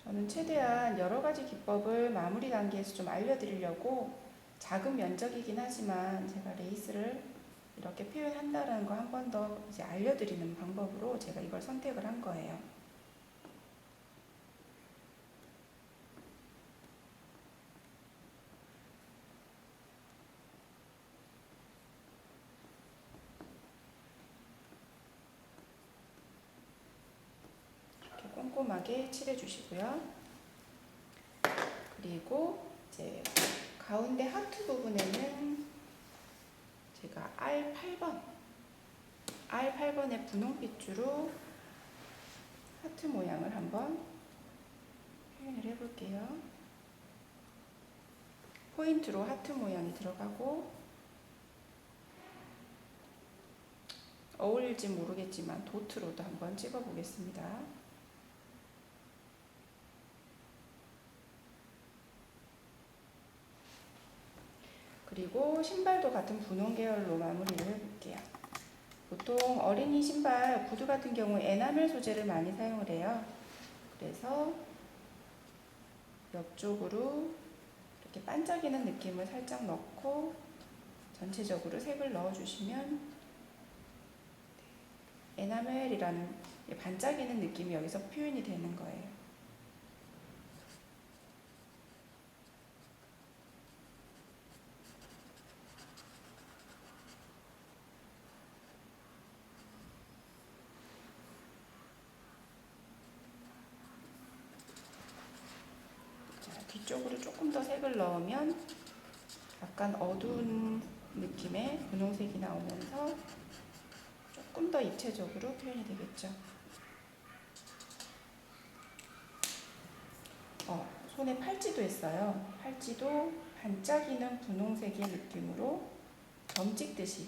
저는 최대한 여러 가지 기법을 마무리 단계에서 좀 알려드리려고 작은 면적이긴 하지만 제가 레이스를 이렇게 표현한다는 거 한 번 더 이제 알려드리는 방법으로 제가 이걸 선택을 한 거예요. 이렇게 꼼꼼하게 칠해주시고요. 그리고 이제 가운데 하트 부분에는 제가 R8번의 분홍빛으로 하트 모양을 한번 표현을 해볼게요. 포인트로 하트 모양이 들어가고 어울릴지 모르겠지만 도트로도 한번 찍어 보겠습니다. 그리고 신발도 같은 분홍 계열로 마무리를 해볼게요. 보통 어린이 신발, 구두 같은 경우 에나멜 소재를 많이 사용을 해요. 그래서 옆쪽으로 이렇게 반짝이는 느낌을 살짝 넣고 전체적으로 색을 넣어주시면 에나멜이라는 반짝이는 느낌이 여기서 표현이 되는 거예요. 뒤쪽으로 조금 더 색을 넣으면 약간 어두운 느낌의 분홍색이 나오면서 조금 더 입체적으로 표현이 되겠죠. 손에 팔찌도 했어요. 팔찌도 반짝이는 분홍색의 느낌으로 점 찍듯이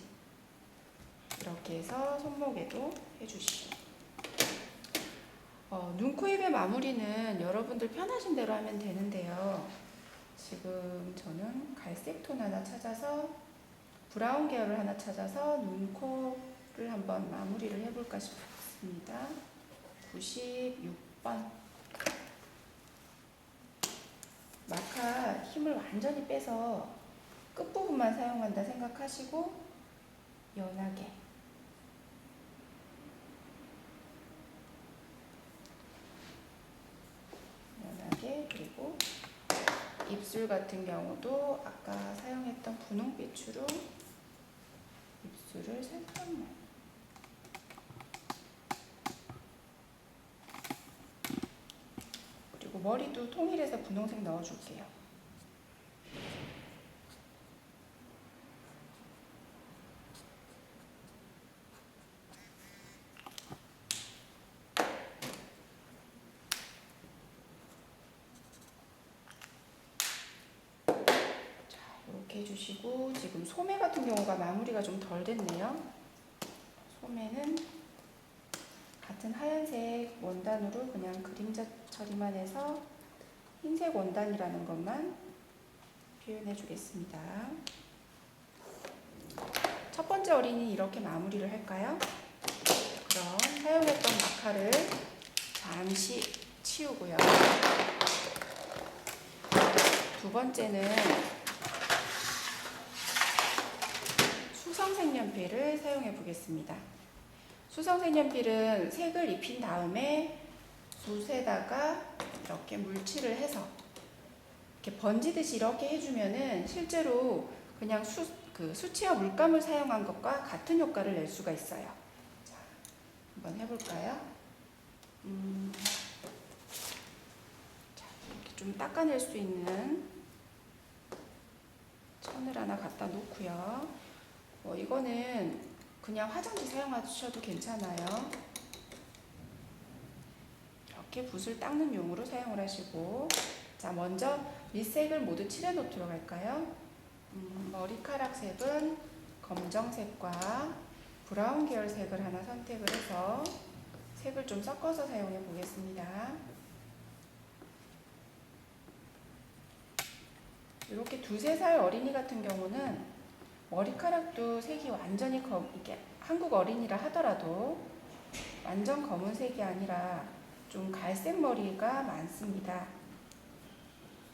이렇게 해서 손목에도 해주시고 눈, 코, 입의 마무리는 여러분들 편하신 대로 하면 되는데요. 지금 저는 갈색 톤 하나 찾아서 브라운 계열을 하나 찾아서 눈, 코를 한번 마무리를 해볼까 싶습니다. 96번 마카 힘을 완전히 빼서 끝부분만 사용한다 생각하시고 연하게 그리고 입술 같은 경우도 아까 사용했던 분홍빛으로 입술을 살짝만 그리고 머리도 통일해서 분홍색 넣어줄게요. 이렇게 해주시고 지금 소매 같은 경우가 마무리가 좀 덜 됐네요. 소매는 같은 하얀색 원단으로 그냥 그림자 처리만 해서 흰색 원단이라는 것만 표현해 주겠습니다. 첫 번째 어린이 이렇게 마무리를 할까요? 그럼 사용했던 마카를 잠시 치우고요. 두 번째는 수성 색연필을 사용해 보겠습니다. 수성 색연필은 색을 입힌 다음에 붓에다가 이렇게 물칠을 해서 이렇게 번지듯이 이렇게 해주면은 실제로 그냥 수채화 물감을 사용한 것과 같은 효과를 낼 수가 있어요. 자, 한번 해볼까요? 자, 이렇게 좀 닦아낼 수 있는 천을 하나 갖다 놓고요. 이거는 그냥 화장지 사용하셔도 괜찮아요. 이렇게 붓을 닦는 용으로 사용을 하시고, 자, 먼저 밑색을 모두 칠해 놓도록 할까요? 머리카락 색은 검정색과 브라운 계열 색을 하나 선택을 해서 색을 좀 섞어서 사용해 보겠습니다. 이렇게 2~3살 어린이 같은 경우는 머리카락도 색이 완전히 이게 한국 어린이라 하더라도 완전 검은색이 아니라 좀 갈색 머리가 많습니다.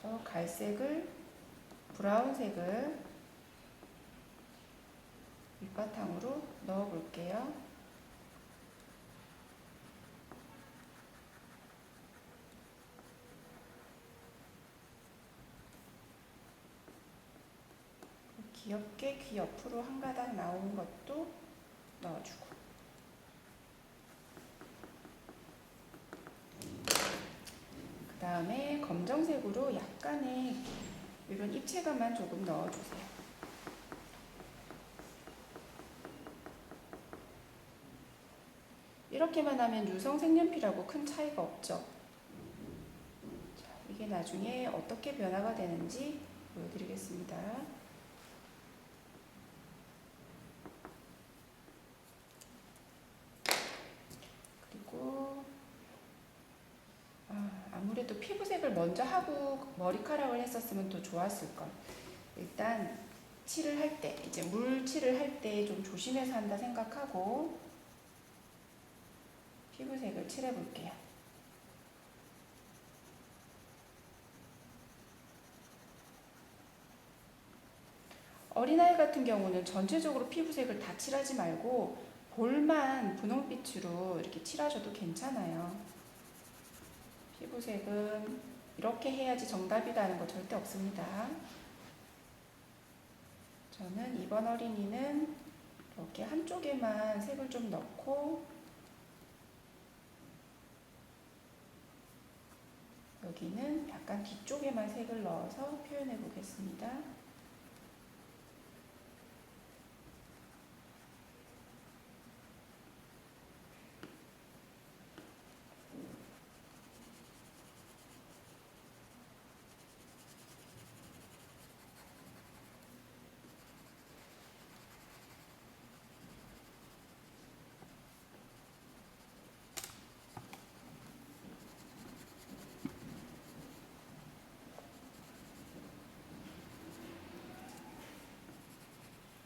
그래서 갈색을, 브라운색을 밑바탕으로 넣어 볼게요. 귀엽게 귀 옆으로 한 가닥 나오는 것도 넣어주고, 그 다음에 검정색으로 약간의 이런 입체감만 조금 넣어주세요. 이렇게만 하면 유성 색연필하고 큰 차이가 없죠. 자, 이게 나중에 어떻게 변화가 되는지 보여드리겠습니다. 그리고 아무래도 피부색을 먼저 하고 머리카락을 했었으면 더 좋았을 걸. 일단 칠을 할 때, 이제 물칠을 할 때 좀 조심해서 한다 생각하고 피부색을 칠해 볼게요. 어린아이 같은 경우는 전체적으로 피부색을 다 칠하지 말고 볼만 분홍빛으로 이렇게 칠하셔도 괜찮아요. 피부색은 이렇게 해야지 정답이라는 거 절대 없습니다. 저는 이번 어린이는 이렇게 한쪽에만 색을 좀 넣고 여기는 약간 뒤쪽에만 색을 넣어서 표현해 보겠습니다.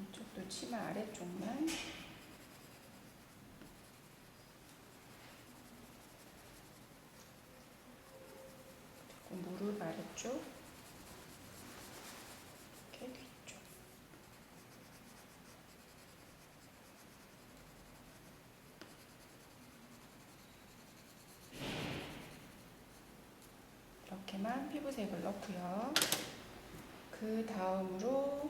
이쪽도 치마 아래쪽만, 그리고 무릎 아래쪽, 이렇게 뒤쪽. 이렇게만 피부색을 넣고요. 그 다음으로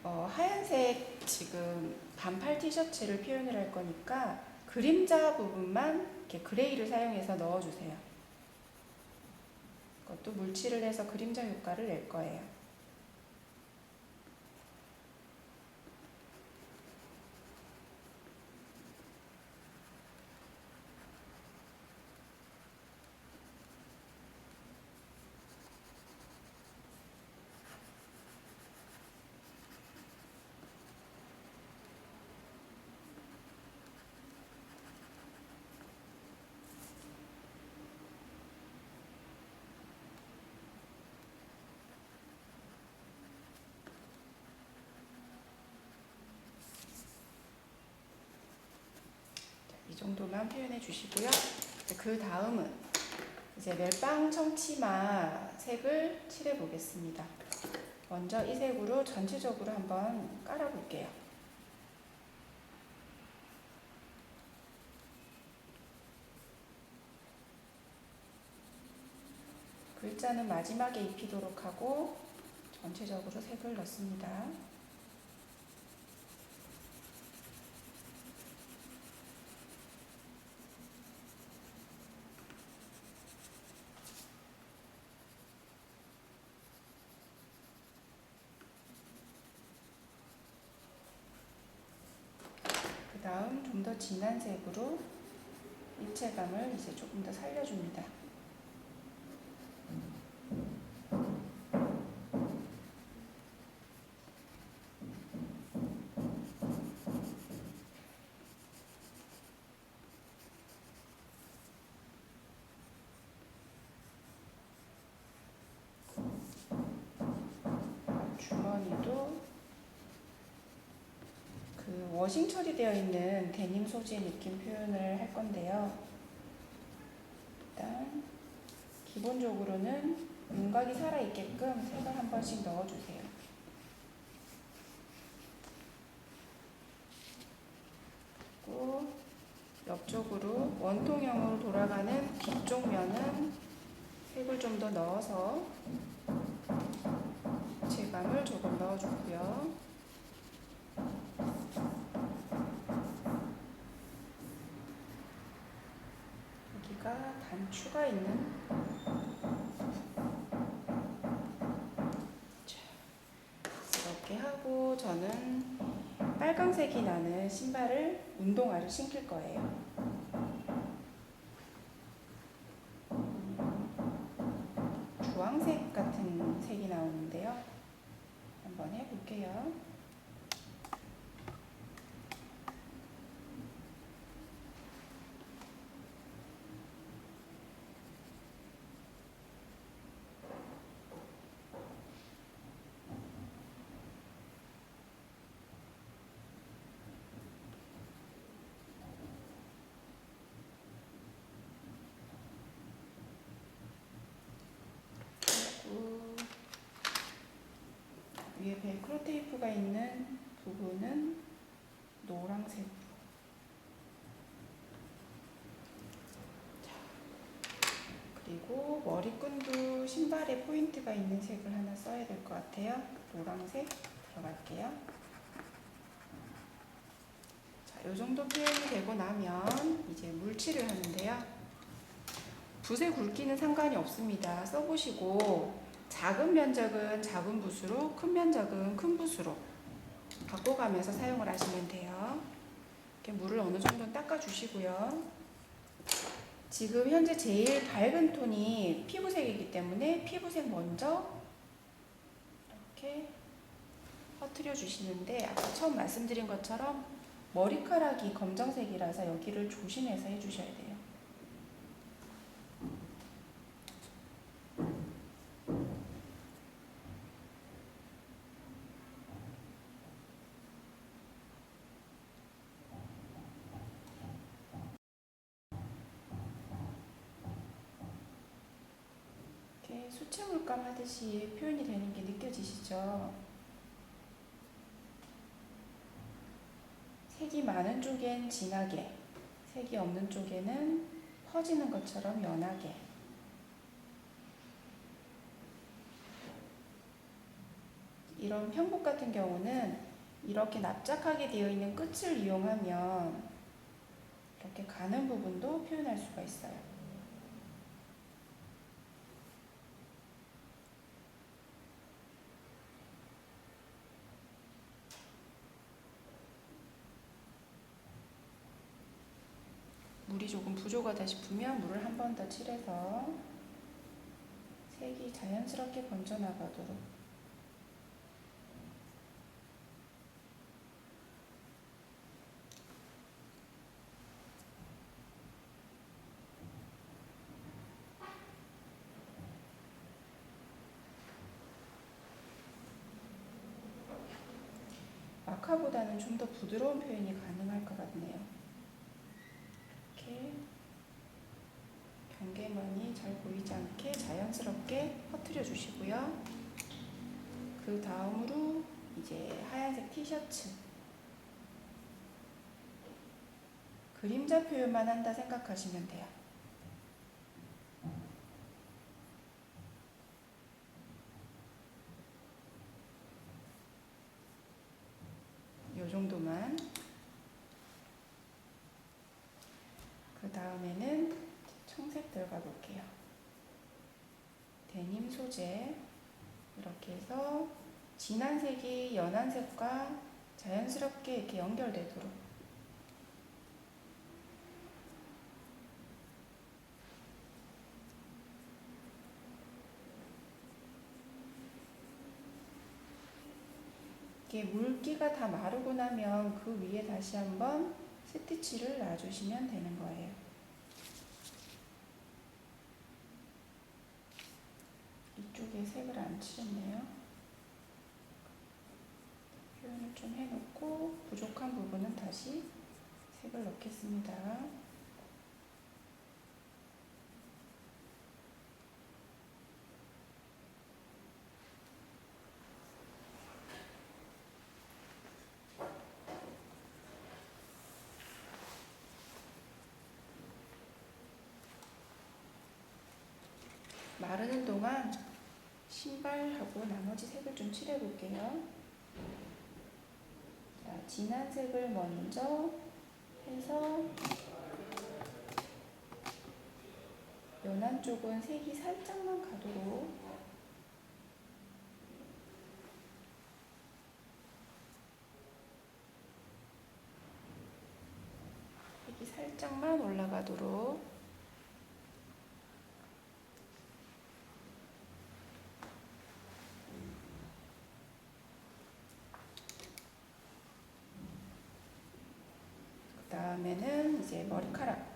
하얀색 지금 반팔 티셔츠를 표현을 할 거니까 그림자 부분만 이렇게 그레이를 사용해서 넣어주세요. 그것도 물칠을 해서 그림자 효과를 낼 거예요. 이 정도만 표현해 주시고요. 그 다음은 이제 멜빵 청치마 색을 칠해 보겠습니다. 먼저 이 색으로 전체적으로 한번 깔아 볼게요. 글자는 마지막에 입히도록 하고 전체적으로 색을 넣습니다. 그 다음 좀 더 진한 색으로 입체감을 이제 조금 더 살려줍니다. 주머니도 그 워싱 처리되어 있는 데님 소재 느낌 표현을 할 건데요. 일단 기본적으로는 윤곽이 살아있게끔 색을 한 번씩 넣어주세요. 그리고 옆쪽으로 원통형으로 돌아가는 뒤쪽 면은 색을 좀 더 넣어서 질감을 조금 넣어주고요. 여기가 단추가 있는 이렇게 하고 저는 빨강색이 나는 신발을 운동화를 신길 거예요. 주황색 같은 색이 나오는데요. 한번 해볼게요. 위에 벨크로 테이프가 있는 부분은 노란색으로. 그리고 머리끈도 신발에 포인트가 있는 색을 하나 써야 될 것 같아요. 노란색 들어갈게요. 자, 이 정도 표현이 되고 나면 이제 물칠을 하는데요. 붓의 굵기는 상관이 없습니다. 써보시고 작은 면적은 작은 붓으로, 큰 면적은 큰 붓으로 바꿔가면서 사용을 하시면 돼요. 이렇게 물을 어느 정도 닦아주시고요. 지금 현재 제일 밝은 톤이 피부색이기 때문에 피부색 먼저 이렇게 퍼뜨려 주시는데, 아까 처음 말씀드린 것처럼 머리카락이 검정색이라서 여기를 조심해서 해주셔야 돼요. 수채물감 하듯이 표현이 되는 게 느껴지시죠? 색이 많은 쪽엔 진하게, 색이 없는 쪽에는 퍼지는 것처럼 연하게. 이런 편복 같은 경우는 이렇게 납작하게 되어 있는 끝을 이용하면 이렇게 가는 부분도 표현할 수가 있어요. 물이 조금 부족하다 싶으면 물을 한 번 더 칠해서 색이 자연스럽게 번져나가도록. 마카보다는 좀 더 부드러운 표현이 가능할 것 같네요. 이렇게 경계면이 잘 보이지 않게 자연스럽게 퍼뜨려 주시고요. 그 다음으로 이제 하얀색 티셔츠, 그림자 표현만 한다 생각하시면 돼요. 이 정도만. 그 다음에는 청색 들어가 볼게요. 데님 소재, 이렇게 해서 진한 색이 연한 색과 자연스럽게 이렇게 연결되도록. 이게 물기가 다 마르고 나면 그 위에 다시 한번 스티치를 놔주시면 되는 거예요. 이쪽에 색을 안 칠했네요. 표현을 좀 해놓고 부족한 부분은 다시 색을 넣겠습니다. 바르는 동안 신발하고 나머지 색을 좀 칠해 볼게요. 자, 진한 색을 먼저 해서 연한 쪽은 색이 살짝만 가도록 색이 살짝만 올라가도록 그 다음에는 이제 머리카락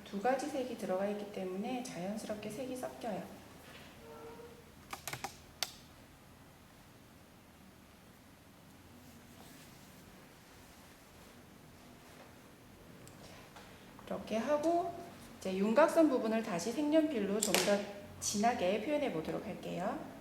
두 가지 색이 들어가 있기 때문에 자연스럽게 색이 섞여요. 이렇게 하고 이제 윤곽선 부분을 다시 색연필로 좀 더 진하게 표현해 보도록 할게요.